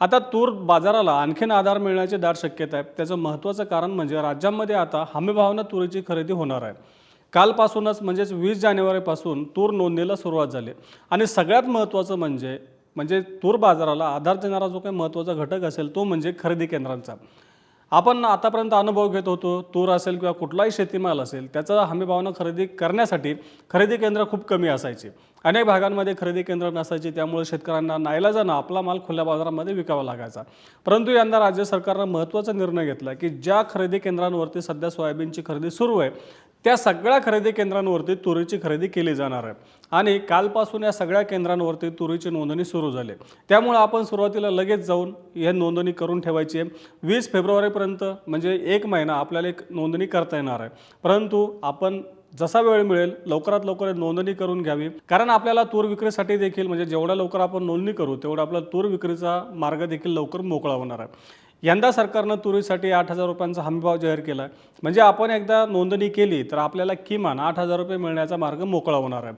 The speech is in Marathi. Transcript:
आता तूर बाजाराला आणखीन आधार मिळण्याची दाट शक्यता आहे। त्याचं महत्त्वाचं कारण म्हणजे राज्यामध्ये आता हमीभावानं तुरीची खरेदी होणार आहे। कालपासूनच म्हणजेच 20 जानेवारीपासून तूर नोंदणीला सुरुवात झाली आणि सगळ्यात महत्त्वाचं म्हणजे तूर बाजाराला आधार देणारा जो काही महत्त्वाचा घटक असेल तो म्हणजे खरेदी केंद्रांचा। आपण आतापर्यंत अनुभव घेत होतो, तूर असेल किंवा कुठलाही शेतीमाल असेल त्याचा हमीभावानं खरेदी करण्यासाठी खरेदी केंद्र खूप कमी असायची। अनेक भागांमध्ये खरेदी केंद्र नसायची, त्यामुळे शेतकऱ्यांना नाईलाजानं आपला माल खुल्या बाजारामध्ये विकावा लागायचा। परंतु यंदा राज्य सरकारनं महत्त्वाचा निर्णय घेतला की ज्या खरेदी केंद्रांवरती सध्या सोयाबीनची खरेदी सुरू आहे त्या सगळ्या खरेदी केंद्रांवरती तुरीची खरेदी केली जाणार आहे आणि कालपासून या सगळ्या केंद्रांवरती तुरीची नोंदणी सुरू झाली। त्यामुळे आपण सुरुवातीला लगेच जाऊन ही नोंदणी करून ठेवायची आहे। 20 फेब्रुवारीपर्यंत म्हणजे 1 महिना आपल्याला एक नोंदणी करता येणार आहे। परंतु आपण जसा वेळ मिळेल लवकरात लवकर नोंदणी करून घ्यावी, कारण आपल्याला तूर विक्रीसाठी देखील म्हणजे जेवढ्या लवकर आपण नोंदणी करू तेवढा आपला तूर विक्रीचा मार्ग देखील लवकर मोकळा होणार आहे। यंदा सरकारनं तुरीसाठी 8,000 रुपयांचा हमीभाव जाहीर केला आहे, म्हणजे आपण एकदा नोंदणी केली तर आपल्याला किमान 8,000 रुपये मिळण्याचा मार्ग मोकळा होणार आहे।